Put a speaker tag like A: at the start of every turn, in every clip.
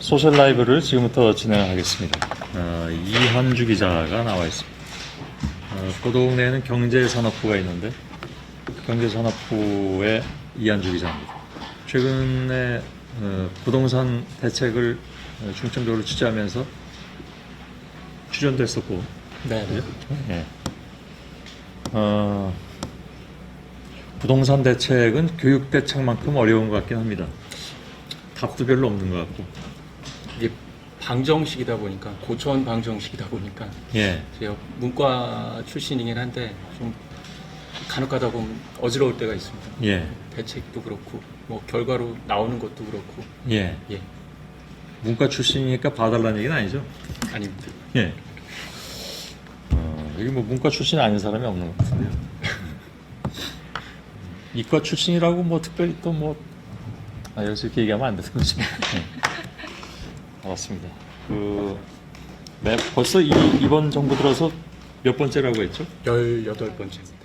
A: 소셜 라이브를 지금부터 진행하겠습니다. 이한주 기자가 나와 있습니다. 그 동네에는 경제산업부가 있는데 경제산업부의 이한주 기자입니다. 최근에 부동산 대책을 중점적으로 취재하면서 출연도 했었고,
B: 네.
A: 예. 부동산 대책은 교육 대책만큼 어려운 것 같긴 합니다. 답도 별로 없는 것 같고.
B: 이게 방정식이다 보니까 고전 방정식이다 보니까
A: 예.
B: 제가 문과 출신이긴 한데 좀 간혹가다 보면 어지러울 때가 있습니다.
A: 예.
B: 대책도 그렇고 뭐 결과로 나오는 것도 그렇고
A: 예.
B: 예
A: 문과 출신이니까 봐달라는 얘기는 아니죠?
B: 아닙니다.
A: 예. 여기 뭐 문과 출신이 아닌 사람이 없는 것 같은데요. 이과 출신이라고 뭐 특별히 또 뭐 여기서 이렇게 얘기하면 안 되는 거죠. 알았습니다. 벌써 이번 정부 들어서 몇 번째라고 했죠?
B: 18번째입니다.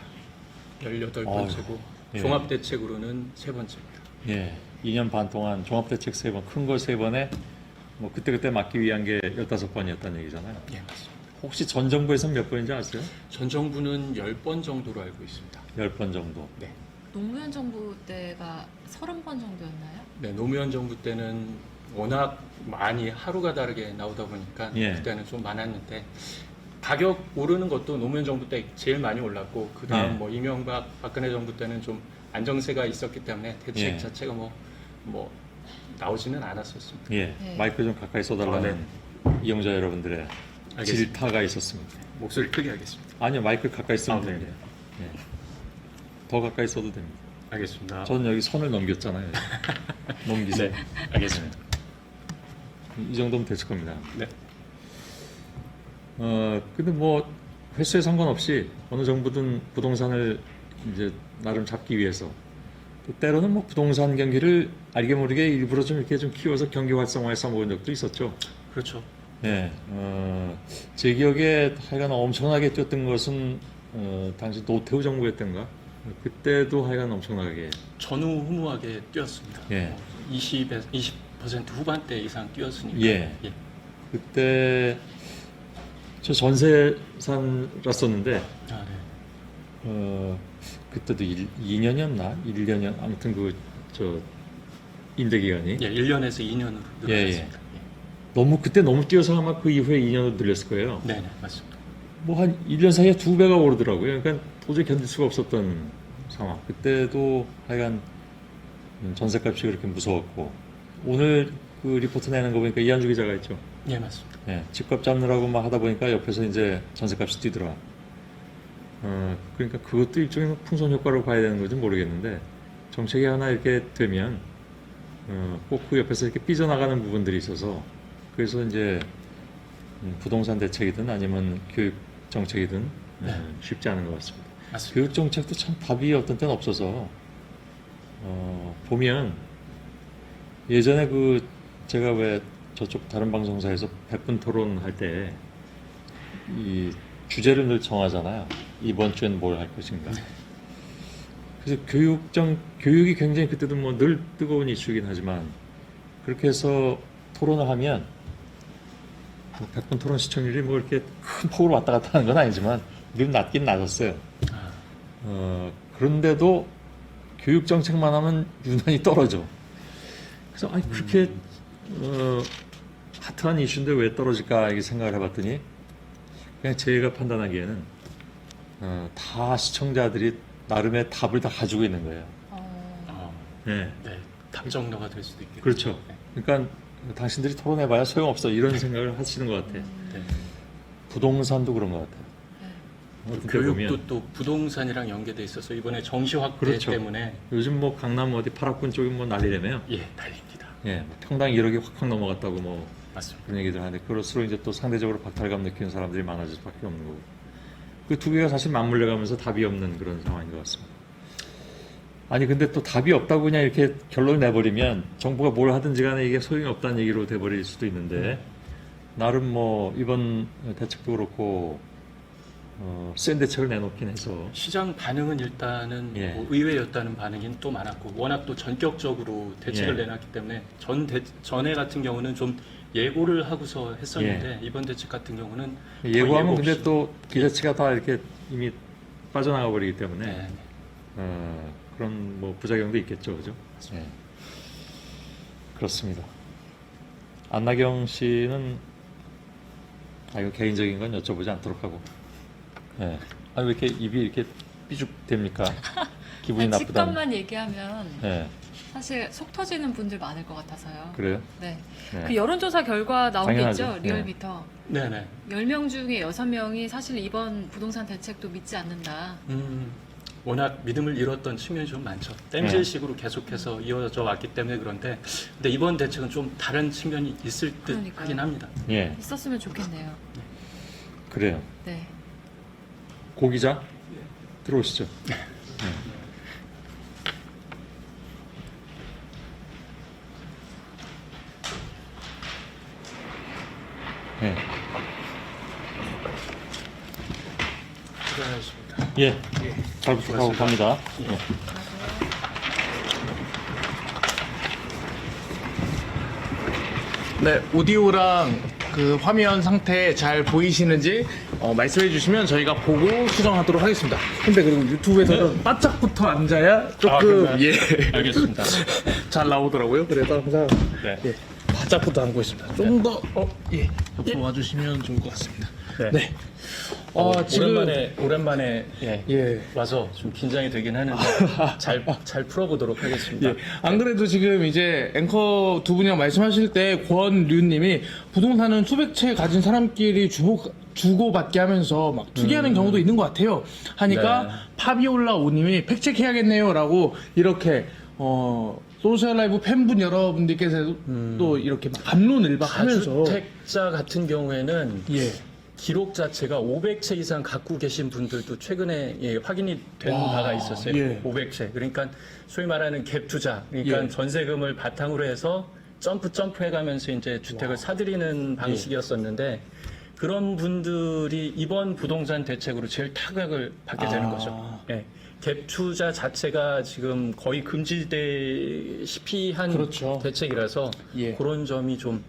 B: 18번째고
A: 예.
B: 종합대책으로는 3번째입니다.
A: 예. 2년 반 동안 종합대책 3번, 큰 거 3번에 뭐 그때그때 맡기 위한 게 15번이었다는 얘기잖아요.
B: 예, 맞습니다.
A: 혹시 전 정부에서는 몇 번인지 아세요?
B: 전 정부는 10번 정도로 알고 있습니다.
A: 10번 정도.
B: 네.
C: 노무현 정부 때가 30번 정도였나요?
B: 네, 노무현 정부 때는 워낙 많이 하루가 다르게 나오다 보니까
A: 예.
B: 그때는 좀 많았는데 가격 오르는 것도 노무현 정부 때 제일 많이 올랐고 그 다음
A: 예.
B: 뭐 이명박 박근혜 정부 때는 좀 안정세가 있었기 때문에 대책
A: 예.
B: 자체가 뭐 나오지는 않았었습니다.
A: 예.
B: 네.
A: 마이크 좀 가까이 써달라는 이용자 여러분들의
B: 알겠습니다.
A: 질타가 있었습니다.
B: 목소리 크게 하겠습니다.
A: 아니요, 마이크 가까이 쓰면
B: 아, 네.
A: 됩니다. 예. 더 가까이 써도 됩니다.
B: 알겠습니다.
A: 저는 여기 선을 넘겼잖아요. 넘기세요.
B: 네, 알겠습니다.
A: 이 정도면 됐을 겁니다.
B: 네.
A: 근데 뭐 횟수에 상관없이 어느 정부든 부동산을 이제 나름 잡기 위해서 또 때로는 뭐 부동산 경기를 알게 모르게 일부러 좀 이렇게 좀 키워서 경기 활성화에 써먹은 적도 있었죠.
B: 그렇죠.
A: 예, 제 기억에 하여간 엄청나게 뛰었던 것은 당시 노태우 정부였던가 그때도 하여간 엄청나게
B: 전후후무하게 뛰었습니다.
A: 예.
B: 20% 후반대 이상 뛰었으니까.
A: 예. 그때 저 전세 살았었는데
B: 아, 네.
A: 그때도 2년이었나 1년이었 아무튼 저 임대 기간이
B: 예, 1년에서 2년으로 늘어났습니다.
A: 너무 그때 너무 뛰어서 아마 그 이후에 2년으로 늘렸을 거예요.
B: 네, 네, 맞습니다.
A: 뭐 한 1년 사이에 2배가 오르더라고요. 그러니까 도저히 견딜 수가 없었던 상황. 그때도 하여간 전세값이 그렇게 무서웠고 오늘 그 리포트 내는 거 보니까 이한주 기자가 있죠.
B: 예, 맞습니다.
A: 예, 집값 잡느라고 막 하다 보니까 옆에서 이제 전세값이 뛰더라. 그러니까 그것도 일종의 풍선 효과로 봐야 되는 건지 모르겠는데 정책이 하나 이렇게 되면 꼭 그 옆에서 이렇게 삐져나가는 부분들이 있어서 그래서 이제 부동산 대책이든 아니면 교육 정책이든 쉽지 않은 것 같습니다.
B: 맞습니다.
A: 교육 정책도 참 답이 어떤 때는 없어서 보면 예전에 제가 왜 저쪽 다른 방송사에서 100분 토론할 때 이 주제를 늘 정하잖아요. 이번 주엔 뭘 할 것인가. 그래서 교육이 굉장히 그때도 뭐 늘 뜨거운 이슈이긴 하지만 그렇게 해서 토론을 하면 100분 토론 시청률이 뭐 이렇게 큰 폭으로 왔다 갔다 하는 건 아니지만 늘 낮긴 낮았어요. 그런데도 교육 정책만 하면 유난히 떨어져. 그래서 아니 그렇게 핫한 이슈인데 왜 떨어질까 이렇게 생각을 해봤더니 그냥 제가 판단하기에는 다 시청자들이 나름의 답을 다 가지고 있는 거예요. 네.
B: 네, 탐정러가 될 수도 있겠죠.
A: 그렇죠. 그러니까 당신들이 토론해봐야 소용없어 이런 생각을 하시는 것 같아요.
B: 네.
A: 부동산도 그런 것 같아요. 어떻게
B: 교육도
A: 보면
B: 또 부동산이랑 연계돼 있어서 이번에 정시 확대
A: 그렇죠.
B: 때문에
A: 요즘 뭐 강남 어디 파락군 쪽이 뭐 난리라며요.
B: 예, 달립니다.
A: 예, 뭐 평당 1억이 확확 넘어갔다고 뭐
B: 맞습니다.
A: 그런 얘기들 하는데 그럴수록 이제 또 상대적으로 박탈감 느끼는 사람들이 많아질 수밖에 없는 거고 그 두 개가 사실 맞물려가면서 답이 없는 그런 상황인 것 같습니다. 아니 근데 또 답이 없다고 그냥 이렇게 결론을 내버리면 정부가 뭘 하든지 간에 이게 소용이 없다는 얘기로 돼버릴 수도 있는데 나름 뭐 이번 대책도 그렇고 센 대책을 내놓긴 해서
B: 시장 반응은 일단은
A: 예.
B: 뭐 의외였다는 반응이 또 많았고 워낙 또 전격적으로 대책을
A: 예.
B: 내놨기 때문에 전에 같은 경우는 좀 예고를 하고서 했었는데 이번 대책 같은 경우는 거의
A: 예고하면
B: 예고
A: 근데
B: 없이.
A: 또 기대치가 다 이렇게 이미 빠져나가 버리기 때문에
B: 네.
A: 그런 뭐 부작용도 있겠죠, 그죠? 예. 그렇습니다. 안나경 씨는 이거 개인적인 건 여쭤보지 않도록 하고. 예. 왜 이렇게 입이 이렇게 삐죽됩니까? 기분이
C: 아니,
A: 나쁘다.
C: 직감만 얘기하면
A: 예.
C: 사실 속 터지는 분들 많을 것 같아서요.
A: 그래요?
C: 네.
A: 네.
C: 그 여론조사 결과 나온 게
A: 당연하죠.
C: 있죠.
A: 네.
C: 리얼미터.
B: 네네.
C: 10명 중에 6명이 사실 이번 부동산 대책도 믿지 않는다.
B: 워낙 믿음을 잃었던 측면이 좀 많죠. 땜질식으로 계속해서 이어져 왔기 때문에 그런데 근데 이번 대책은 좀 다른 측면이 있을 듯
C: 그러니까요.
B: 하긴 합니다.
A: 예.
C: 있었으면 좋겠네요.
A: 그래요.
C: 네.
A: 고 기자 들어오시죠. 예.
B: 수고하셨습니다.
A: 예. 잘 부탁하고 갑니다. 예.
D: 네, 오디오랑 그 화면 상태 잘 보이시는지 말씀해 주시면 저희가 보고 수정하도록 하겠습니다. 근데 그리고 유튜브에서는 바짝부터 앉아야 조금
B: 그런가요?
D: 예,
B: 알겠습니다.
D: 잘 나오더라고요. 그래서 항상
B: 네.
D: 예, 바짝부터 앉고 있습니다. 좀 더 옆으로 와주시면 좋을 것 같습니다. 네. 지금
B: 오랜만에
D: 예.
B: 와서 좀 긴장이 되긴 하는데 잘 풀어보도록 하겠습니다.
D: 예. 안 그래도 지금 이제 앵커 두 분이랑 말씀하실 때 권류님이 부동산은 수백 채 가진 사람끼리 주고받게 하면서 막 투기하는 경우도 있는 것 같아요. 하니까
B: 네.
D: 파비올라 오님이 팩체크해야겠네요라고 이렇게 소셜 라이브 팬분 여러분들께서 또 이렇게 막 감론을박하면서
B: 다주택자 같은 경우에는
D: 예.
B: 기록 자체가 500채 이상 갖고 계신 분들도 최근에 확인이 된
D: 와,
B: 바가 있었어요.
D: 예.
B: 500채. 그러니까 소위 말하는 갭 투자. 그러니까
D: 예.
B: 전세금을 바탕으로 해서 점프 해가면서 이제 주택을 사들이는 방식이었었는데 그런 분들이 이번 부동산 대책으로 제일 타격을 받게 되는 거죠. 예. 갭 투자 자체가 지금 거의 금지되시피 한
D: 그렇죠.
B: 대책이라서
D: 예.
B: 그런 점이 좀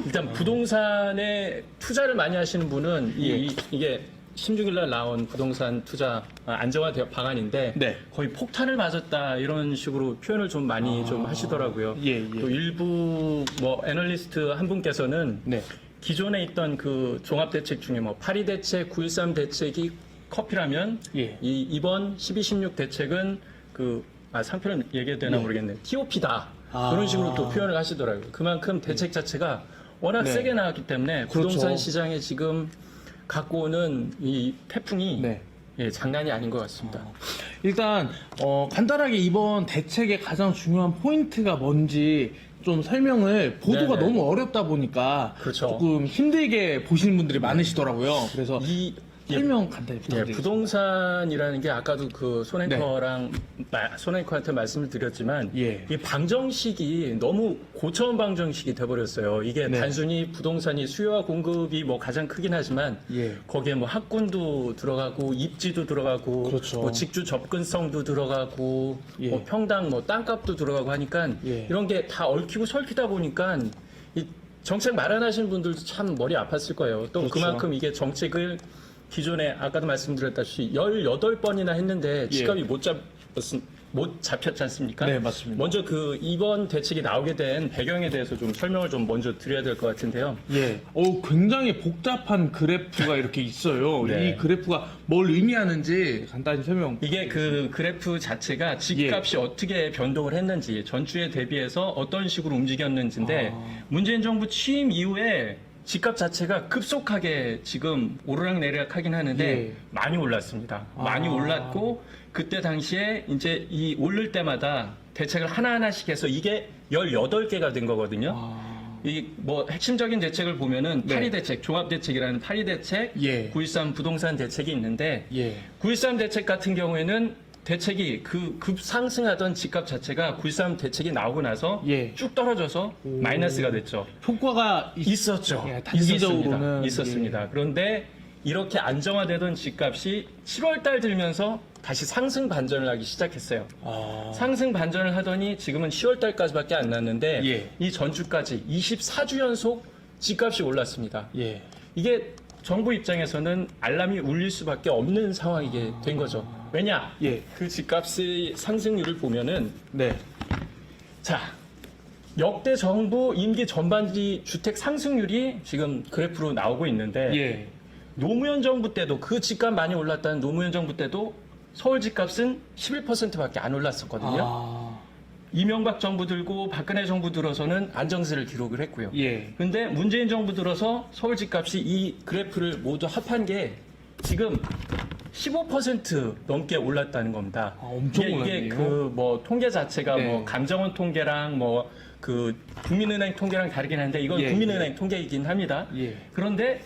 B: 일단 부동산에 투자를 많이 하시는 분은 이게 16일날 나온 부동산 투자 안정화 방안인데
D: 네.
B: 거의 폭탄을 맞았다 이런 식으로 표현을 좀 많이 좀 하시더라고요.
D: 예, 예.
B: 또 일부 뭐 애널리스트 한 분께서는
D: 네.
B: 기존에 있던 그 종합 대책 중에 뭐 8.2 대책, 9.13 대책이 커피라면
D: 예.
B: 이번 12, 16 대책은 상표를 얘기해도 되나 모르겠네요. TOP다. 그런 식으로 또 표현을 하시더라고요. 그만큼 대책 자체가 워낙
D: 네.
B: 세게 나왔기 때문에
D: 그렇죠.
B: 부동산 시장에 지금 갖고 오는 이 태풍이
D: 네.
B: 장난이 아닌 것 같습니다.
D: 일단 간단하게 이번 대책의 가장 중요한 포인트가 뭔지 좀 설명을 보도가
B: 네네.
D: 너무 어렵다 보니까
B: 그렇죠.
D: 조금 힘들게 보시는 분들이 많으시더라고요. 그래서 설명 간단히 부탁드립니다.
B: 부동산이라는 게 아까도 그 손앵커랑 손앵커한테 말씀을 드렸지만
D: 예.
B: 이 방정식이 너무 고차원 방정식이 돼버렸어요. 이게
D: 네.
B: 단순히 부동산이 수요와 공급이 뭐 가장 크긴 하지만
D: 예.
B: 거기에 뭐 학군도 들어가고 입지도 들어가고
D: 그렇죠.
B: 뭐 직주 접근성도 들어가고
D: 예.
B: 뭐 평당 뭐 땅값도 들어가고 하니까
D: 예.
B: 이런 게 다 얽히고 설키다 보니까 이 정책 마련하시는 분들도 참 머리 아팠을 거예요. 또
D: 그렇죠.
B: 그만큼 이게 정책을 기존에 아까도 말씀드렸다시피 18번이나 했는데 집값이 못 잡혔지 않습니까?
D: 네, 맞습니다.
B: 먼저 이번 대책이 나오게 된 배경에 대해서 좀 설명을 좀 먼저 드려야 될 것 같은데요.
D: 예. 굉장히 복잡한 그래프가 이렇게 있어요.
B: 네.
D: 이 그래프가 뭘 의미하는지 간단히 설명.
B: 이게 그 그래프 자체가 집값이 어떻게 변동을 했는지 전주에 대비해서 어떤 식으로 움직였는지인데 문재인 정부 취임 이후에 집값 자체가 급속하게 지금 오르락내리락 하긴 하는데
D: 예.
B: 많이 올랐습니다. 많이 올랐고 그때 당시에 이제 이 오를 때마다 대책을 하나하나씩 해서 이게 18개가 된 거거든요. 이 뭐 핵심적인 대책을 보면은
D: 네.
B: 8.2 대책, 종합대책이라는 8.2 대책,
D: 예.
B: 9.13 부동산 대책이 있는데
D: 예.
B: 9.13 대책 같은 경우에는 대책이 급상승하던 집값 자체가 9.13 대책이 나오고 나서
D: 예.
B: 쭉 떨어져서 마이너스가 됐죠.
D: 효과가
B: 있었죠.
D: 예, 단기적으로는
B: 있었습니다. 그런데 이렇게 안정화되던 집값이 7월 달 들면서 다시 상승 반전을 하기 시작했어요. 상승 반전을 하더니 지금은 10월 달까지밖에 안 났는데
D: 예.
B: 이 전주까지 24주 연속 집값이 올랐습니다.
D: 예.
B: 이게 정부 입장에서는 알람이 울릴 수밖에 없는 상황이게 된 거죠. 왜냐?
D: 예.
B: 그 집값의 상승률을 보면은
D: 네.
B: 자, 역대 정부 임기 전반기 주택 상승률이 지금 그래프로 나오고 있는데
D: 예.
B: 노무현 정부 때도 그 집값 많이 올랐다는 노무현 정부 때도 서울 집값은 11%밖에 안 올랐었거든요.
D: 아.
B: 이명박 정부 들고 박근혜 정부 들어서는 안정세를 기록을 했고요.
D: 예.
B: 근데 문재인 정부 들어서 서울 집값이 이 그래프를 모두 합한 게 지금 15% 넘게 올랐다는 겁니다.
D: 엄청
B: 이게
D: 올랐네요.
B: 그 뭐 통계 자체가
D: 네.
B: 뭐 감정원 통계랑 뭐 그 국민은행 통계랑 다르긴 한데 이건
D: 예,
B: 국민은행 통계이긴 합니다.
D: 예.
B: 그런데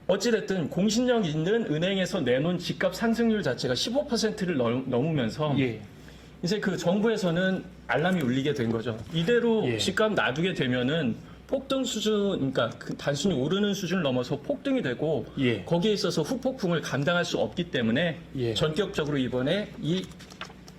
B: 어찌됐든 공신력 있는 은행에서 내놓은 집값 상승률 자체가 15%를 넘으면서
D: 예.
B: 이제 그 정부에서는 알람이 울리게 된 거죠. 이대로
D: 예.
B: 집값 놔두게 되면은 폭등 수준, 그러니까 그 단순히 오르는 수준을 넘어서 폭등이 되고
D: 예.
B: 거기에 있어서 후폭풍을 감당할 수 없기 때문에
D: 예.
B: 전격적으로 이번에 이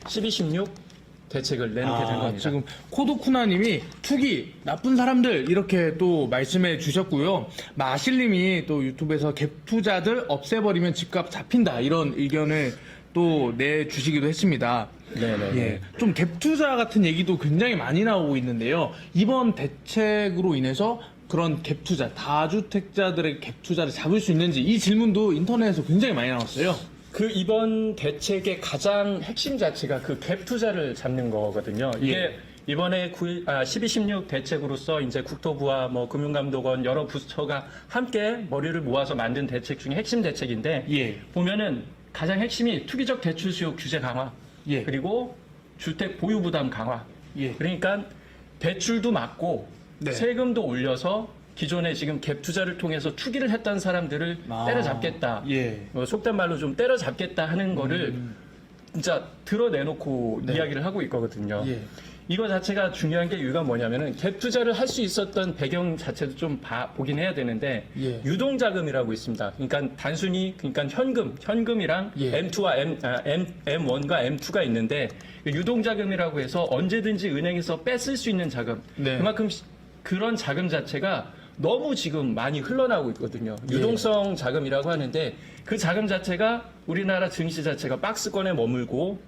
B: 1216 대책을 내놓게 된 겁니다.
D: 지금 코도쿠나님이 투기 나쁜 사람들 이렇게 또 말씀해 주셨고요. 마실님이 또 유튜브에서 갭 투자들 없애버리면 집값 잡힌다 이런 의견을 또 내주시기도 했습니다.
B: 네네.
D: 예, 좀 갭 투자 같은 얘기도 굉장히 많이 나오고 있는데요. 이번 대책으로 인해서 그런 갭 투자, 다주택자들의 갭 투자를 잡을 수 있는지 이 질문도 인터넷에서 굉장히 많이 나왔어요.
B: 그 이번 대책의 가장 핵심 자체가 그 갭 투자를 잡는 거거든요. 이게
D: 예.
B: 이번에 1216 대책으로서 이제 국토부와 뭐 금융감독원 여러 부처가 함께 머리를 모아서 만든 대책 중에 핵심 대책인데
D: 예.
B: 보면은 가장 핵심이 투기적 대출 수요 규제 강화
D: 예.
B: 그리고 주택 보유 부담 강화.
D: 예.
B: 그러니까 대출도 막고
D: 네.
B: 세금도 올려서 기존에 지금 갭 투자를 통해서 투기를 했던 사람들을
D: 아.
B: 때려잡겠다.
D: 예.
B: 속된 말로 좀 때려잡겠다 하는 거를 진짜 드러내놓고
D: 네.
B: 이야기를 하고 있거든요.
D: 예.
B: 이거 자체가 중요한 게 이유가 뭐냐면은 갭 투자를 할 수 있었던 배경 자체도 좀 보긴 해야 되는데
D: 예.
B: 유동자금이라고 있습니다. 그러니까 단순히 그러니까 현금이랑
D: 예.
B: M1과 M2가 있는데 유동자금이라고 해서 언제든지 은행에서 뺏을 수 있는 자금.
D: 네.
B: 그만큼 그런 자금 자체가 너무 지금 많이 흘러나오고 있거든요.
D: 예.
B: 유동성 자금이라고 하는데 그 자금 자체가 우리나라 증시 자체가 박스권에 머물고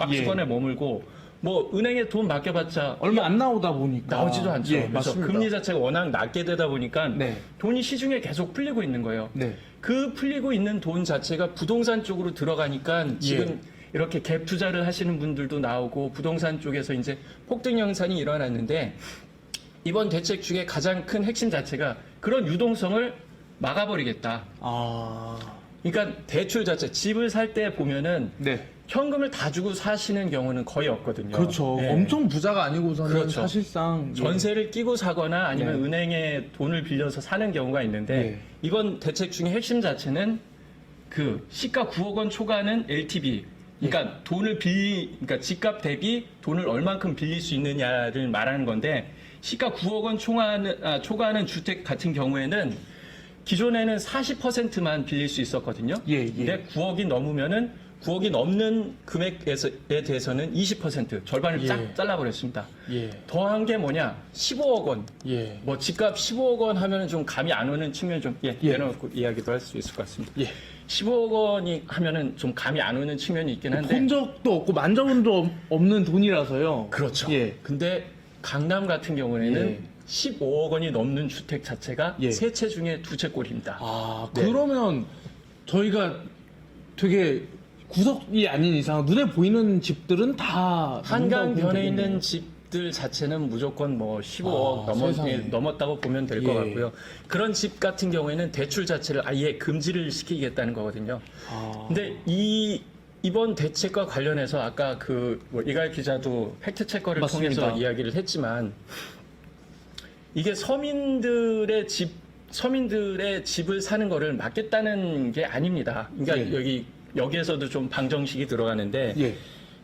B: 뭐 은행에 돈 맡겨봤자
D: 얼마 안 나오다 보니까
B: 나오지도 않죠.
D: 예,
B: 그래서
D: 맞습니다.
B: 금리 자체가 워낙 낮게 되다 보니까
D: 네.
B: 돈이 시중에 계속 풀리고 있는 거예요.
D: 네.
B: 그 풀리고 있는 돈 자체가 부동산 쪽으로 들어가니까 지금 이렇게 갭 투자를 하시는 분들도 나오고 부동산 쪽에서 이제 폭등 현상이 일어났는데 이번 대책 중에 가장 큰 핵심 자체가 그런 유동성을 막아버리겠다.
D: 아.
B: 그러니까 대출 자체, 집을 살 때 보면은
D: 네.
B: 현금을 다 주고 사시는 경우는 거의 없거든요.
D: 그렇죠.
B: 네.
D: 엄청 부자가 아니고서는
B: 그렇죠.
D: 사실상
B: 전세를 끼고 사거나 아니면
D: 네.
B: 은행에 돈을 빌려서 사는 경우가 있는데
D: 네.
B: 이번 대책 중에 핵심 자체는 그 시가 9억 원 초과하는 LTV 그러니까 그러니까 집값 대비 돈을 얼만큼 빌릴 수 있느냐를 말하는 건데 시가 9억 원 초과하는 주택 같은 경우에는 기존에는 40%만 빌릴 수 있었거든요.
D: 예.
B: 근데 9억이 넘으면은 9억이 넘는 금액에 대해서는 20% 절반을
D: 예.
B: 쫙 잘라버렸습니다.
D: 예.
B: 더한 게 뭐냐? 15억 원.
D: 예.
B: 뭐 집값 15억 원 하면은 좀 감이 안 오는 측면 좀
D: 예.
B: 내놓고 이야기도 할 수 있을 것 같습니다.
D: 예.
B: 15억 원이 하면은 좀 감이 안 오는 측면이 있긴 한데.
D: 본 적도 없고 만져본 적 없는 돈이라서요.
B: 그렇죠.
D: 예.
B: 근데 강남 같은 경우에는
D: 예.
B: 15억 원이 넘는 주택 자체가
D: 예.
B: 세 채 중에 두 채 꼴입니다.
D: 아,
B: 네.
D: 그러면 저희가 되게 구석이 아닌 이상 눈에 보이는 집들은 다
B: 한강변에 있는 집들 자체는 무조건 뭐 15억
D: 세상에.
B: 넘었다고 보면 될 것
D: 예.
B: 같고요. 그런 집 같은 경우에는 대출 자체를 아예 금지를 시키겠다는 거거든요.
D: 아.
B: 근데 이번 대책과 관련해서 아까 뭐 이갈 기자도 팩트 체커를
D: 맞습니다.
B: 통해서 이야기를 했지만 이게 서민들의 집을 사는 거를 막겠다는 게 아닙니다. 그러니까
D: 예.
B: 여기에서도 좀 방정식이 들어가는데
D: 예.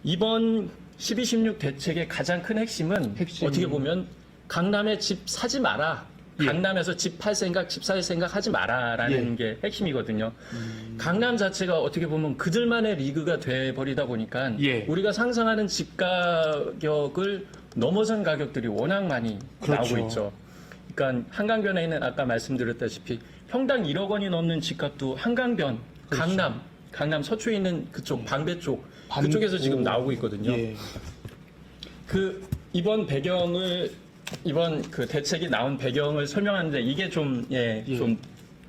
B: 이번 1216 대책의 가장 큰 핵심은 어떻게 보면 강남에 집 사지 마라
D: 예.
B: 강남에서 집 팔 생각, 집 살 생각 하지 마라라는 게 핵심이거든요. 강남 자체가 어떻게 보면 그들만의 리그가 돼버리다 보니까
D: 예.
B: 우리가 상상하는 집 가격을 넘어선 가격들이 워낙 많이
D: 그렇죠.
B: 나오고 있죠. 그러니까 한강변에 있는 아까 말씀드렸다시피 평당 1억 원이 넘는 집값도 한강변,
D: 그렇죠.
B: 강남 서초에 있는 그쪽 방배 쪽
D: 반-
B: 그쪽에서 지금
D: 오.
B: 나오고 있거든요.
D: 예.
B: 이번 그 대책이 나온 배경을 설명하는데 이게 좀 좀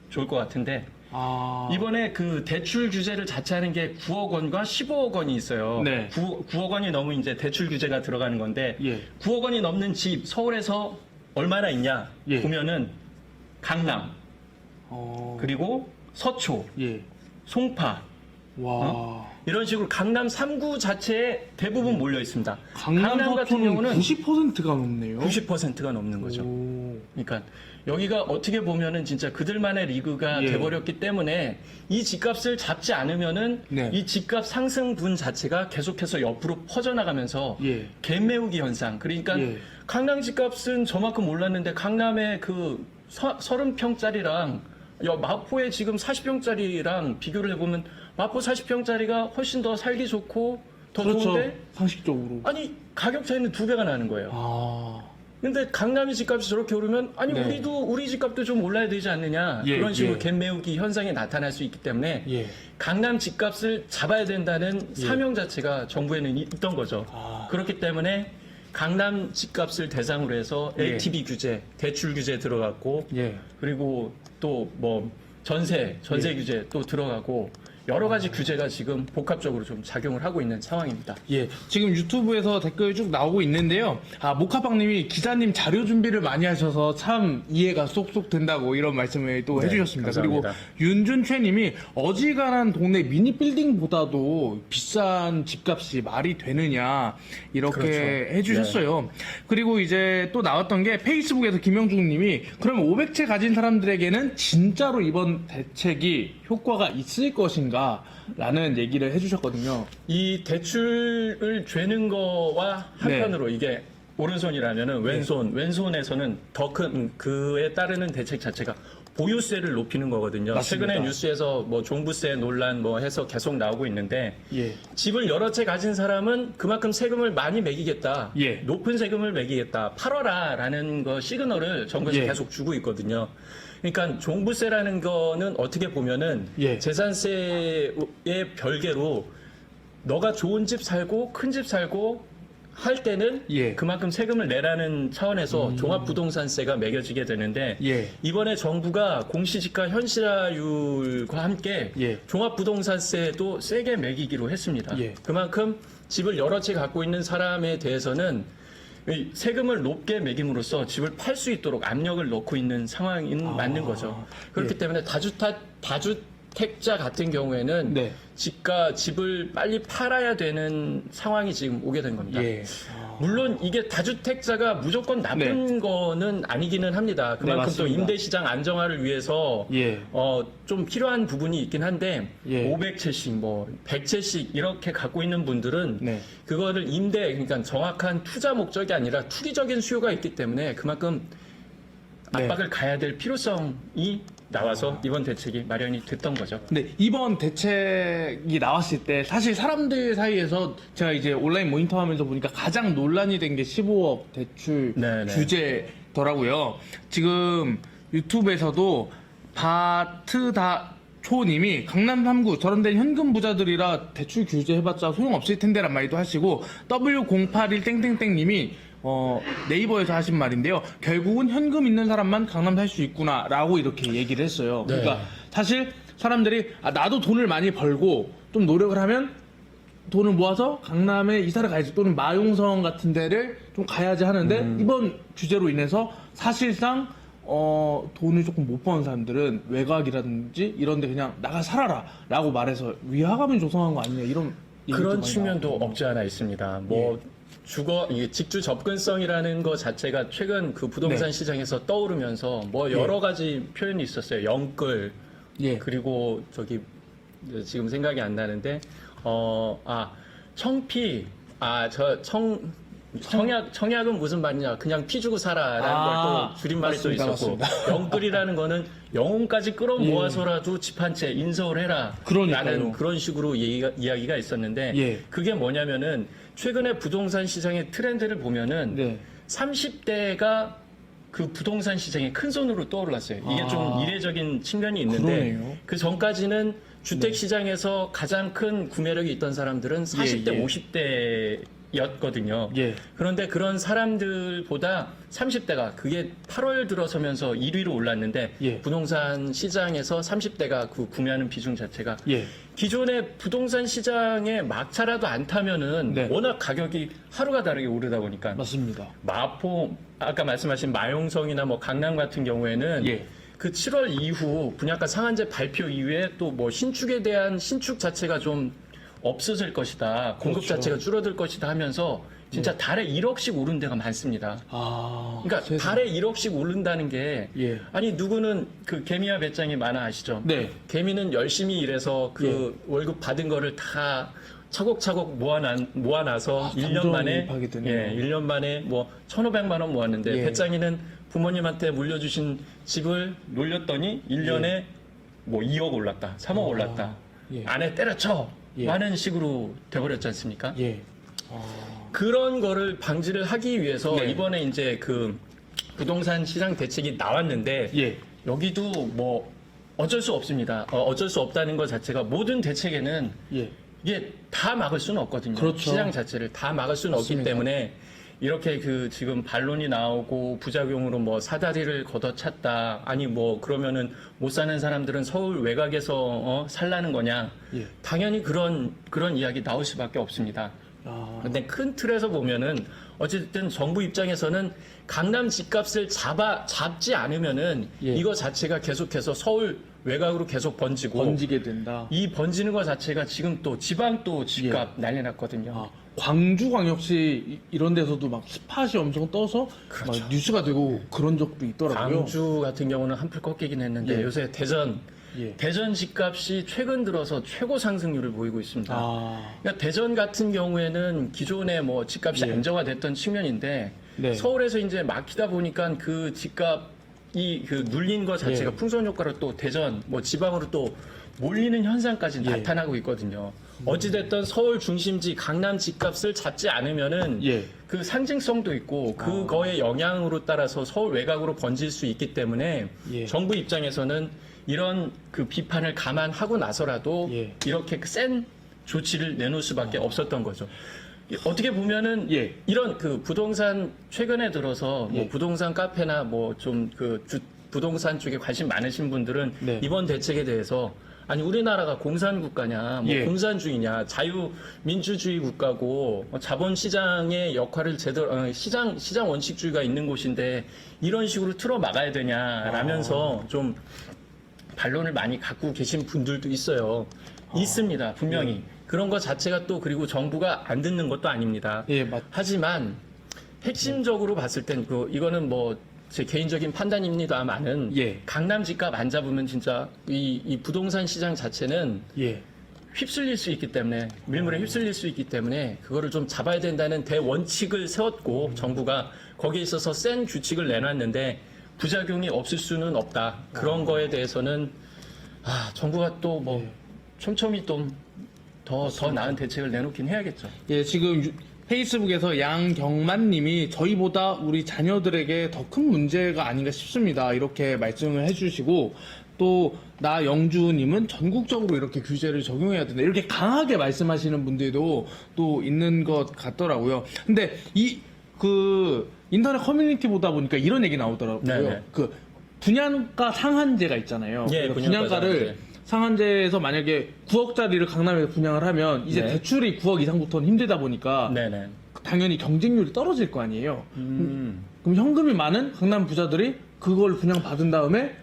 B: 좋을 것 같은데
D: 아.
B: 이번에 그 대출 규제를 자체하는 게 9억 원과 15억 원이 있어요.
D: 네.
B: 9억 원이 넘으면 이제 대출 규제가 들어가는 건데
D: 예.
B: 9억 원이 넘는 집 서울에서 얼마나 있냐
D: 예.
B: 보면은 강남 그리고 서초,
D: 예.
B: 송파
D: 와.
B: 이런 식으로 강남 3구 자체에 대부분 몰려 있습니다.
D: 강남
B: 같은
D: 서초는
B: 경우는
D: 90%가 넘네요.
B: 90%가 넘는 거죠.
D: 오.
B: 그러니까 여기가 어떻게 보면은 진짜 그들만의 리그가
D: 예.
B: 돼버렸기 때문에 이 집값을 잡지 않으면은
D: 네.
B: 이 집값 상승분 자체가 계속해서 옆으로 퍼져나가면서
D: 예.
B: 갭매우기 현상. 그러니까
D: 예.
B: 강남 집값은 저만큼 올랐는데 강남의 그 30평짜리랑 마포에 지금 40평짜리랑 비교를 해보면 마포 40평짜리가 훨씬 더 살기 좋고 더
D: 그렇죠.
B: 좋은데
D: 상식적으로.
B: 아니 가격 차이는 2배가 나는 거예요.
D: 아.
B: 근데 강남의 집값이 저렇게 오르면 아니
D: 네.
B: 우리 집값도 좀 올라야 되지 않느냐
D: 예,
B: 그런 식으로
D: 예.
B: 갭매우기 현상이 나타날 수 있기 때문에
D: 예.
B: 강남 집값을 잡아야 된다는 사명 자체가 정부에는 있던 거죠.
D: 아.
B: 그렇기 때문에 강남 집값을 대상으로 해서
D: 예.
B: LTV 규제, 대출 규제 들어갔고
D: 예.
B: 그리고 또 뭐 전세 규제 또 들어가고 여러 가지 규제가 지금 복합적으로 좀 작용을 하고 있는 상황입니다.
D: 예, 지금 유튜브에서 댓글이 쭉 나오고 있는데요. 아, 모카빵님이 기자님 자료 준비를 많이 하셔서 참 이해가 쏙쏙 된다고 이런 말씀을 또
B: 네,
D: 해주셨습니다.
B: 감사합니다.
D: 그리고 윤준최님이 어지간한 동네 미니 빌딩보다도 비싼 집값이 말이 되느냐 이렇게
B: 그렇죠.
D: 해주셨어요. 그리고 이제 또 나왔던 게 페이스북에서 김영중님이 그럼 500채 가진 사람들에게는 진짜로 이번 대책이 효과가 있을 것인가? 라는 얘기를 해주셨거든요.
B: 이 대출을 죄는 거와 한편으로 이게 오른손이라면은 왼손에서는 더 큰 그에 따르는 대책 자체가 보유세를 높이는 거거든요.
D: 맞습니다.
B: 최근에 뉴스에서 뭐 종부세 논란 뭐 해서 계속 나오고 있는데
D: 예.
B: 집을 여러 채 가진 사람은 그만큼 세금을 많이 매기겠다.
D: 예.
B: 높은 세금을 매기겠다. 팔아라라는 거 시그널을 정부에서
D: 예.
B: 계속 주고 있거든요. 그러니까 종부세라는 거는 어떻게 보면은
D: 예.
B: 재산세의 별개로 너가 좋은 집 살고 큰 집 살고 할 때는
D: 예.
B: 그만큼 세금을 내라는 차원에서 종합부동산세가 매겨지게 되는데
D: 예.
B: 이번에 정부가 공시지가 현실화율과 함께
D: 예.
B: 종합부동산세도 세게 매기기로 했습니다.
D: 예.
B: 그만큼 집을 여러 채 갖고 있는 사람에 대해서는 이 세금을 높게 매김으로써 집을 팔 수 있도록 압력을 넣고 있는 상황인 맞는 거죠. 그렇기
D: 예.
B: 때문에 다주택자 같은 경우에는
D: 네.
B: 집을 빨리 팔아야 되는 상황이 지금 오게 된 겁니다.
D: 예.
B: 물론 이게 다주택자가 무조건 나쁜 거는 아니기는 합니다. 그만큼 또
D: 맞습니다.
B: 임대시장 안정화를 위해서
D: 예.
B: 좀 필요한 부분이 있긴 한데
D: 예.
B: 500채씩 뭐 100채씩 이렇게 갖고 있는 분들은
D: 네.
B: 그거를 그러니까 정확한 투자 목적이 아니라 투기적인 수요가 있기 때문에 그만큼
D: 네.
B: 압박을 가야 될 필요성이 나와서 이번 대책이 마련이 됐던 거죠.
D: 근데 이번 대책이 나왔을 때 사실 사람들 사이에서 제가 이제 온라인 모니터하면서 보니까 가장 논란이 된 게 15억 대출
B: 네네.
D: 규제더라고요. 지금 유튜브에서도 바트다초님이 강남 3구 저런 데는 현금 부자들이라 대출 규제해봤자 소용없을 텐데란 말도 하시고 W081땡땡땡님이 네이버에서 하신 말인데요. 결국은 현금 있는 사람만 강남 살 수 있구나라고 이렇게 얘기를 했어요.
B: 네.
D: 그러니까 사실 사람들이 나도 돈을 많이 벌고 좀 노력을 하면 돈을 모아서 강남에 이사를 가야지 또는 마용성 같은 데를 좀 가야지 하는데 이번 규제로 인해서 사실상 돈을 조금 못 버는 사람들은 외곽이라든지 이런 데 그냥 나가 살아라 라고 말해서 위화감을 조성한 거 아니냐 이런 얘기도
B: 그런
D: 많이
B: 측면도
D: 나오고.
B: 없지 않아 있습니다. 뭐 이게 직주 접근성이라는 것 자체가 최근 그 부동산
D: 네.
B: 시장에서 떠오르면서 뭐 여러 가지 표현이 있었어요. 영끌
D: 예.
B: 그리고 지금 생각이 안 나는데 청피 청약은 무슨 말이냐? 그냥 피 주고 살아라는 걸 또 줄임말이
D: 맞습니다,
B: 또 있었고, 영끌이라는 거는 영혼까지 끌어모아서라도 집 한 채 인서울 해라.
D: 그러니까요.
B: 라는 그런 식으로 이야기가 있었는데,
D: 예.
B: 그게 뭐냐면은 최근에 부동산 시장의 트렌드를 보면은
D: 네.
B: 30대가 그 부동산 시장에 큰 손으로 떠올랐어요. 이게 좀 이례적인 측면이 있는데
D: 그러네요.
B: 그 전까지는 주택 시장에서 가장 큰 구매력이 있던 사람들은 40대,
D: 예.
B: 50대였거든요.
D: 예.
B: 그런데 그런 사람들보다 30대가 그게 8월 들어서면서 1위로 올랐는데
D: 예.
B: 부동산 시장에서 30대가 그 구매하는 비중 자체가
D: 예.
B: 기존의 부동산 시장에 막차라도 안 타면은
D: 네.
B: 워낙 가격이 하루가 다르게 오르다 보니까
D: 맞습니다.
B: 마포 아까 말씀하신 마용성이나 뭐 강남 같은 경우에는
D: 예.
B: 그 7월 이후 분양가 상한제 발표 이후에 또 뭐 신축에 대한 신축 자체가 좀 없어질 것이다. 공급
D: 그렇죠.
B: 자체가 줄어들 것이다 하면서 진짜 달에 1억씩 오른 데가 많습니다. 그러니까
D: 세상에.
B: 달에 1억씩 오른다는 게
D: 예.
B: 아니 누구는 그 개미와 배짱이 많아 아시죠?
D: 네.
B: 개미는 열심히 일해서 그 월급 받은 거를 다 차곡차곡 모아놔서 1년 만에
D: 감정이입하게 되네요.
B: 1년 만에 뭐 1,500만 원 모았는데
D: 예.
B: 배짱이는 부모님한테 물려주신 집을 놀렸더니 1년에 뭐 2억 올랐다, 3억 올랐다.
D: 예.
B: 아내 때려쳐!
D: 예.
B: 라는 식으로 돼버렸지 않습니까?
D: 예.
B: 그런 거를 방지를 하기 위해서
D: 네.
B: 이번에 이제 그 부동산 시장 대책이 나왔는데
D: 예.
B: 여기도 뭐 어쩔 수 없습니다. 어쩔 수 없다는 것 자체가 모든 대책에는
D: 예.
B: 이게 다 막을 수는 없거든요.
D: 그렇죠.
B: 시장 자체를 다 막을 수는 없기
D: 맞습니다.
B: 때문에 이렇게 그 지금 반론이 나오고 부작용으로 뭐 사다리를 걷어찼다. 아니 뭐 그러면은 못 사는 사람들은 서울 외곽에서 살라는 거냐.
D: 예.
B: 당연히 그런 이야기 나올 수밖에 없습니다. 근데 큰 틀에서 보면은 어쨌든 정부 입장에서는 강남 집값을 잡지 않으면은
D: 예.
B: 이거 자체가 계속해서 서울 외곽으로 계속 번지고
D: 번지게 된다.
B: 이 번지는 것 자체가 지금 또 지방 또 집값 난리 났거든요.
D: 광주광역시 이런 데서도 막 스팟이 엄청 떠서 막 뉴스가 되고 그런 적도 있더라고요.
B: 광주 같은 경우는 한풀 꺾이긴 했는데
D: 예.
B: 요새 대전 집값이 최근 들어서 최고 상승률을 보이고 있습니다. 그러니까 대전 같은 경우에는 기존에 뭐 집값이 안정화됐던 측면인데
D: 네.
B: 서울에서 이제 막히다 보니까 그 집값이 그 눌린 것 자체가 풍선 효과로 또 대전 뭐 지방으로 또 몰리는 현상까지 나타나고 있거든요. 어찌됐든 서울 중심지 강남 집값을 잡지 않으면은 그 상징성도 있고 그거의 영향으로 따라서 서울 외곽으로 번질 수 있기 때문에 정부 입장에서는 이런 그 비판을 감안하고 나서라도 이렇게 센 조치를 내놓을 수밖에 없었던 거죠. 어떻게 보면은 이런 그 부동산 최근에 들어서 뭐 부동산 카페나 뭐 좀 그 부동산 쪽에 관심 많으신 분들은 이번 대책에 대해서 아니 우리나라가 공산국가냐, 뭐 공산주의냐, 자유민주주의 국가고 자본시장의 역할을 제대로 시장 원칙주의가 있는 곳인데 이런 식으로 틀어 막아야 되냐라면서 좀 반론을 많이 갖고 계신 분들도 있어요. 있습니다, 분명히. 그런 것 자체가 또 그리고 정부가 안 듣는 것도 아닙니다. 하지만 핵심적으로 봤을 땐 이거는 뭐 제 개인적인 판단입니다만은 강남 집값 안 잡으면 진짜 이 부동산 시장 자체는 휩쓸릴 수 있기 때문에 밀물에 휩쓸릴 수 있기 때문에 그거를 좀 잡아야 된다는 대원칙을 세웠고 정부가 거기에 있어서 센 규칙을 내놨는데 부작용이 없을 수는 없다. 그런 거에 대해서는 정부가 또 뭐 촘촘히 좀 더 나은 대책을 내놓긴 해야겠죠.
D: 예, 지금 페이스북에서 양경만 님이 저희보다 우리 자녀들에게 더 큰 문제가 아닌가 싶습니다. 이렇게 말씀을 해주시고 또 나영주님은 전국적으로 이렇게 규제를 적용해야 된다. 이렇게 강하게 말씀하시는 분들도 또 있는 것 같더라고요. 근데 그 인터넷 커뮤니티 보다 보니까 이런 얘기 나오더라고요.
B: 네네.
D: 그 분양가 상한제가 있잖아요. 그러니까 분양가를 상한제에서 만약에 9억짜리를 강남에서 분양을 하면 이제 대출이 9억 이상부터는 힘들다 보니까 당연히 경쟁률이 떨어질 거 아니에요. 그럼 현금이 많은 강남 부자들이 그걸 분양받은 다음에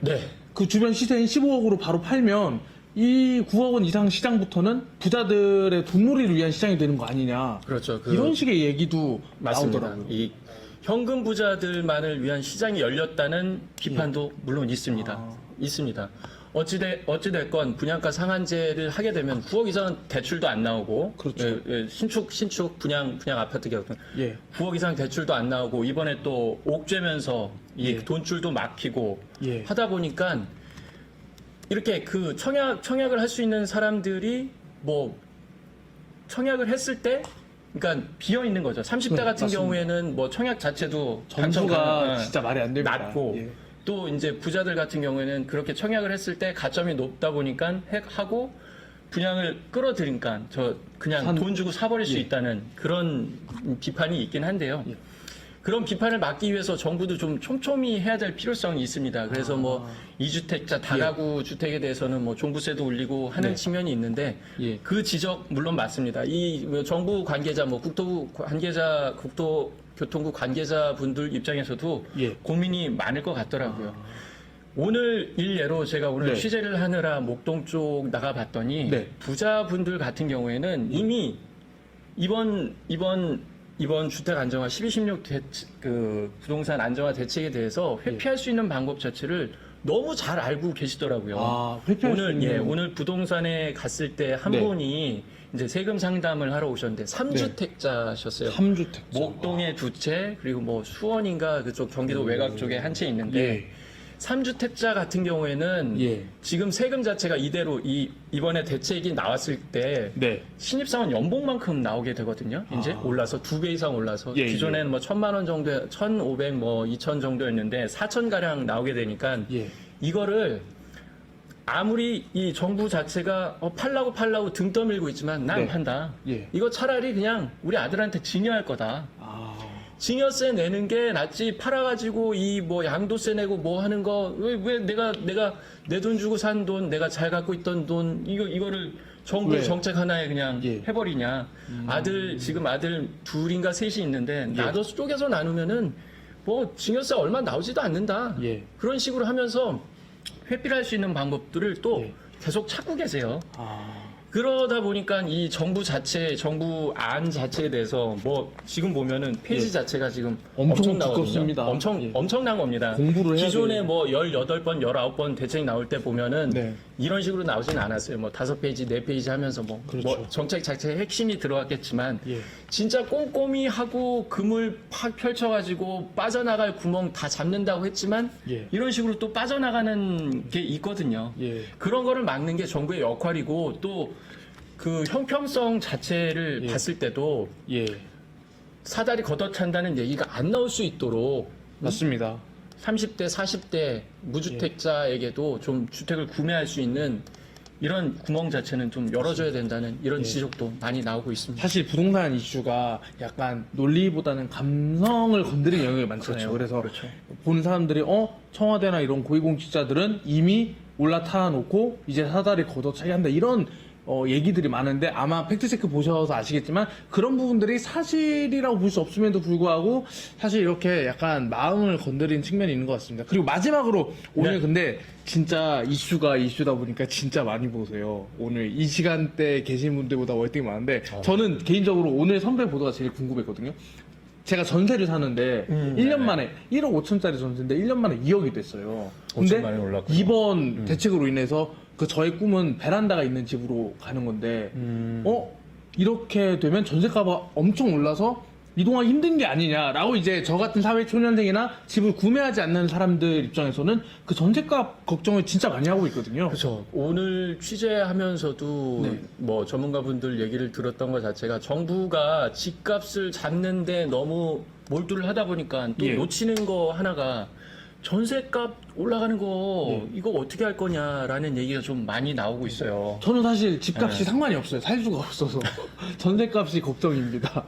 D: 그 주변 시세인 15억으로 바로 팔면 이 9억 원 이상 시장부터는 부자들의 돈놀이를 위한 시장이 되는 거 아니냐.
B: 그렇죠.
D: 이런 식의 얘기도
B: 맞습니다.
D: 나오더라고요.
B: 이 현금 부자들만을 위한 시장이 열렸다는 비판도 물론 있습니다. 있습니다. 어찌됐건 분양가 상한제를 하게 되면 9억 이상 대출도 안 나오고
D: 그렇죠.
B: 신축 분양 아파트 경우
D: 예.
B: 9억 이상 대출도 안 나오고 이번에 또 옥죄면서 이
D: 예.
B: 돈줄도 막히고
D: 예.
B: 하다 보니까 이렇게 그 청약을 할 수 있는 사람들이 뭐 청약을 했을 때 그러니까 비어 있는 거죠. 30대 같은
D: 맞습니다.
B: 경우에는 뭐 청약 자체도
D: 점수가 진짜 말이 안 됩니다.
B: 낮고
D: 예.
B: 또 이제 부자들 같은 경우에는 그렇게 청약을 했을 때 가점이 높다 보니까 하고 분양을 끌어들이니까 저 그냥 돈 주고 사버릴 수
D: 예.
B: 있다는 그런 비판이 있긴 한데요.
D: 예.
B: 그런 비판을 막기 위해서 정부도 좀 촘촘히 해야 될 필요성이 있습니다. 그래서 뭐 이주택자 다가구 주택에 대해서는 뭐 종부세도 올리고 하는
D: 네.
B: 측면이 있는데
D: 예.
B: 그 지적 물론 맞습니다. 이 정부 관계자 뭐 국토부 관계자 국토교통부 관계자 분들 입장에서도
D: 예.
B: 고민이 많을 것 같더라고요. 오늘 일례로 제가 오늘
D: 네.
B: 취재를 하느라 목동 쪽 나가봤더니
D: 네.
B: 부자분들 같은 경우에는 이미 이번 주택 안정화 1216 그 부동산 안정화 대책에 대해서 회피할 수 있는 방법 자체를 너무 잘 알고 계시더라고요.
D: 아, 회피할 수
B: 오늘
D: 있는
B: 오늘 부동산에 갔을 때 한
D: 네.
B: 분이 이제 세금 상담을 하러 오셨는데 3주택자셨어요.
D: 3주택.
B: 목동에 두 채, 그리고 뭐 수원인가 그쪽 경기도 외곽 쪽에 한 채 있는데
D: 예.
B: 3주택자 같은 경우에는
D: 예.
B: 지금 세금 자체가 이대로 이번에 대책이 나왔을 때
D: 네.
B: 신입사원 연봉만큼 나오게 되거든요. 이제 올라서 2배 이상 올라서
D: 예,
B: 기존에는 뭐 1,000만 원 정도, 1,500, 뭐 2,000 정도였는데 4,000 가량 나오게 되니까
D: 예.
B: 이거를 아무리 이 정부 자체가 팔라고 등 떠밀고 있지만 난
D: 네.
B: 판다.
D: 예.
B: 이거 차라리 그냥 우리 아들한테 증여할 거다.
D: 아.
B: 증여세 내는 게 낫지 팔아가지고 이 뭐 양도세 내고 뭐 하는 거 왜 내가 내 돈 주고 산 돈 내가 잘 갖고 있던 돈 이거를 정부
D: 왜?
B: 정책 하나에 그냥
D: 예.
B: 해버리냐. 지금 아들 둘인가 셋이 있는데 나도 쪼개서 나누면은 뭐 증여세 얼마 나오지도 않는다.
D: 예.
B: 그런 식으로 하면서 회피를 할 수 있는 방법들을 또
D: 예.
B: 계속 찾고 계세요.
D: 아.
B: 그러다 보니까 이 정부 안 자체에 대해서 뭐 지금 보면은 페이지
D: 예.
B: 자체가 지금
D: 엄청
B: 나거든요.
D: 두껍습니다. 예.
B: 엄청난 겁니다.
D: 공부를 해야
B: 기존에
D: 돼요.
B: 뭐 18번, 19번 대책 나올 때 보면은
D: 네.
B: 이런 식으로 나오진 않았어요. 뭐 5페이지, 4페이지 하면서 뭐
D: 그렇죠.
B: 정책 자체의 핵심이 들어갔겠지만
D: 예.
B: 진짜 꼼꼼히 하고 그물 팍 펼쳐가지고 빠져나갈 구멍 다 잡는다고 했지만
D: 예.
B: 이런 식으로 또 빠져나가는 게 있거든요.
D: 예.
B: 그런 거를 막는 게 정부의 역할이고 또 그 형평성 자체를
D: 예.
B: 봤을 때도
D: 예.
B: 사다리 걷어찬다는 얘기가 안 나올 수 있도록
D: 맞습니다.
B: 30대, 40대 무주택자에게도 좀 주택을 구매할 수 있는 이런 구멍 자체는 좀 열어줘야 된다는 이런 지적도 많이 나오고 있습니다.
D: 사실 부동산 이슈가 약간 논리보다는 감성을 건드리는 영역이 많잖아요. 그래서
B: 그렇죠.
D: 보는 사람들이 청와대나 이런 고위공직자들은 이미 올라타 놓고 이제 사다리 걷어차기 한다 이런 얘기들이 많은데 아마 팩트체크 보셔서 아시겠지만 그런 부분들이 사실이라고 볼 수 없음에도 불구하고 사실 이렇게 약간 마음을 건드리는 측면이 있는 것 같습니다. 그리고 마지막으로 오늘
B: 네.
D: 근데 진짜 이슈다 보니까 진짜 많이 보세요. 오늘 이 시간대 계신 분들보다 월등히 많은데 저는 개인적으로 오늘 선배 보도가 제일 궁금했거든요. 제가 전세를 사는데 1년 만에 1억 5천짜리 전세인데 1년 만에 2억이 됐어요. 근데
B: 엄청 많이 올랐구나.
D: 이번 대책으로 인해서 그 저의 꿈은 베란다가 있는 집으로 가는 건데 이렇게 되면 전세가가 엄청 올라서 이동하기 힘든 게 아니냐라고 이제 저 같은 사회 초년생이나 집을 구매하지 않는 사람들 입장에서는 그 전세값 걱정을 진짜 많이 하고 있거든요.
B: 그렇죠. 오늘 취재하면서도
D: 네.
B: 뭐 전문가분들 얘기를 들었던 것 자체가 정부가 집값을 잡는데 너무 몰두를 하다 보니까 또
D: 예.
B: 놓치는 거 하나가 전세값 올라가는 거 이거 어떻게 할 거냐라는 얘기가 좀 많이 나오고 있어요.
D: 저는 사실 집값이
B: 네.
D: 상관이 없어요. 살 수가 없어서 전세값이 걱정입니다.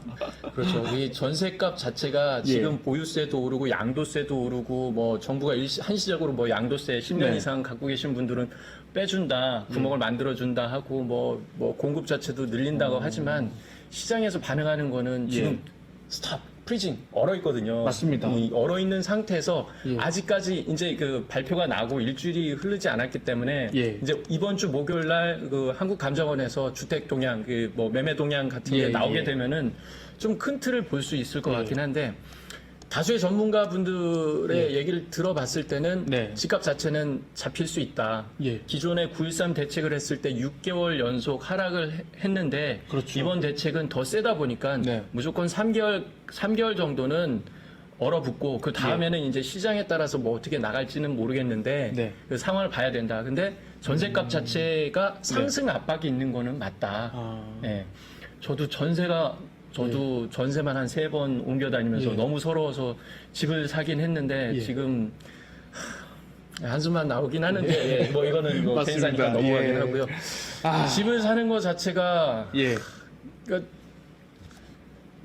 B: 그렇죠. 이 전세값 자체가 지금 보유세도 오르고 양도세도 오르고 뭐 정부가 한시적으로 뭐 양도세 10년
D: 네.
B: 이상 갖고 계신 분들은 빼준다, 구멍을 만들어준다 하고 뭐 공급 자체도 늘린다고 하지만 시장에서 반응하는 거는 지금 스탑. 프리징 얼어 있거든요.
D: 맞습니다.
B: 이 얼어 있는 상태에서
D: 예.
B: 아직까지 이제 그 발표가 나고 일주일이 흐르지 않았기 때문에
D: 예.
B: 이제 이번 주 목요일 날 그 한국감정원에서 주택 동향 매매 동향 같은 게
D: 예,
B: 나오게
D: 예.
B: 되면은 좀 큰 틀을 볼 수 있을 것 같긴 한데 다수의 전문가분들의 얘기를 들어봤을 때는
D: 네.
B: 집값 자체는 잡힐 수 있다.
D: 예.
B: 기존에 9.13 대책을 했을 때 6개월 연속 하락을 했는데
D: 그렇죠.
B: 이번 대책은 더 세다 보니까
D: 네.
B: 무조건 3개월 정도는 얼어붙고 그 다음에는 이제 시장에 따라서 뭐 어떻게 나갈지는 모르겠는데
D: 네.
B: 그 상황을 봐야 된다. 근데 전세값 자체가 상승 압박이 있는 거는 맞다.
D: 아.
B: 예. 저도 전세만 한 3번 옮겨 다니면서
D: 예.
B: 너무 서러워서 집을 사긴 했는데
D: 예.
B: 지금 한숨만 나오긴 하는데 예, 뭐 이거는 뭐
D: 맞습니다.
B: 괜찮으니까 넘어가긴
D: 예.
B: 하고요.
D: 아.
B: 집을 사는 것 자체가
D: 예.
B: 그러니까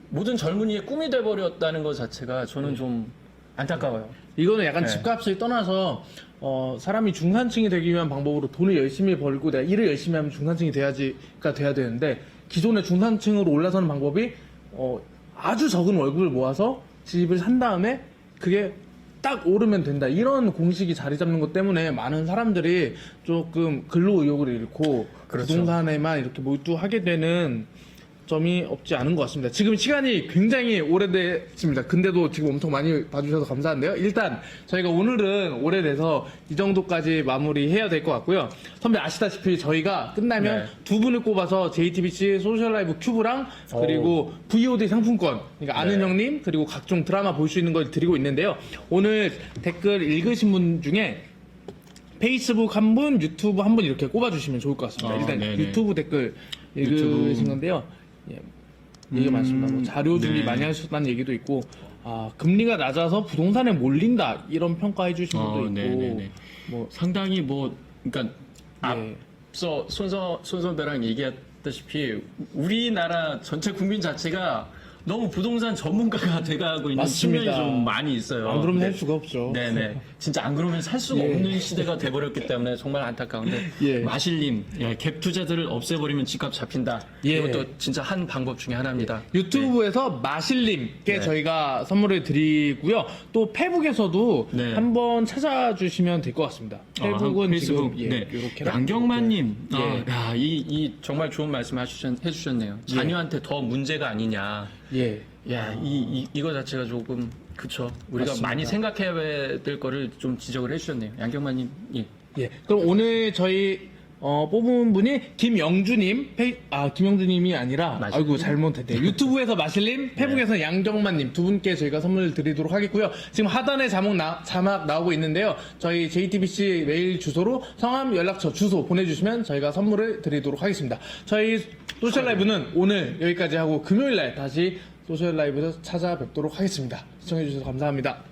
B: 모든 젊은이의 꿈이 돼버렸다는 것 자체가 저는 좀 안타까워요.
D: 이거는 약간
B: 네.
D: 집값을 떠나서 사람이 중산층이 되기 위한 방법으로 돈을 열심히 벌고 내가 일을 열심히 하면 중산층이 돼야 되는데 기존의 중산층으로 올라서는 방법이 아주 적은 월급을 모아서 집을 산 다음에 그게 딱 오르면 된다 이런 공식이 자리 잡는 것 때문에 많은 사람들이 조금 근로 의욕을 잃고
B: 그렇죠.
D: 부동산에만 이렇게 몰두하게 되는 점이 없지 않은 것 같습니다. 지금 시간이 굉장히 오래됐습니다. 근데도 지금 엄청 많이 봐주셔서 감사한데요. 일단 저희가 오늘은 오래돼서 이 정도까지 마무리해야 될 것 같고요. 선배 아시다시피 저희가 끝나면
B: 네.
D: 두 분을 꼽아서 JTBC 소셜라이브 큐브랑 그리고 VOD 상품권, 그러니까 아는
B: 네.
D: 형님 그리고 각종 드라마 볼 수 있는 걸 드리고 있는데요. 오늘 댓글 읽으신 분 중에 페이스북 한 분, 유튜브 한 분 이렇게 꼽아주시면 좋을 것 같습니다. 일단
B: 네네.
D: 유튜브 댓글 읽으신
B: 유튜브.
D: 건데요. 예, 얘기가 많습니다. 뭐 자료 준비
B: 네.
D: 많이 하셨다는 얘기도 있고, 금리가 낮아서 부동산에 몰린다 이런 평가해 주신 분도 있고,
B: 네네네.
D: 뭐
B: 상당히 뭐 그러니까
D: 예.
B: 앞서 손 선배랑 얘기했다시피 우리나라 전체 국민 자체가 너무 부동산 전문가가 돼가고 있는
D: 맞습니다.
B: 측면이 좀 많이 있어요.
D: 안 그러면
B: 네.
D: 살 수가 없죠.
B: 네네. 진짜 안 그러면 살 수가
D: 예.
B: 없는 시대가 돼버렸기 때문에 정말 안타까운데.
D: 예.
B: 마실님, 갭 투자들을 없애버리면 집값 잡힌다.
D: 예.
B: 이것도 진짜 한 방법 중에 하나입니다.
D: 유튜브에서 마실님께
B: 네.
D: 저희가 선물을 드리고요. 또 페북에서도
B: 네.
D: 한번 찾아주시면 될 것 같습니다. 페북은
B: 페이스북,
D: 지금
B: 네.
D: 이렇게
B: 양경만님,
D: 예.
B: 이 정말 좋은 말씀 해주셨네요. 자녀한테 더 문제가 아니냐.
D: 예.
B: 야, 이거 자체가 조금 그쵸. 우리가
D: 맞습니다.
B: 많이 생각해야 될 거를 좀 지적을 해주셨네요. 양경만님, 예.
D: 예. 그럼 오늘 저희 뽑은 분이 김영주님, 김영주님이 아니라,
B: 마실님?
D: 아이고, 잘못했대요. 유튜브에서 마실님, 페북에서 양정만님 두 분께 저희가 선물 드리도록 하겠고요. 지금 하단에 자막 나오고 있는데요. 저희 JTBC 메일 주소로 성함, 연락처, 주소 보내주시면 저희가 선물을 드리도록 하겠습니다. 저희 소셜 라이브는 오늘 여기까지 하고 금요일날 다시 소셜 라이브에서 찾아뵙도록 하겠습니다. 시청해주셔서 감사합니다.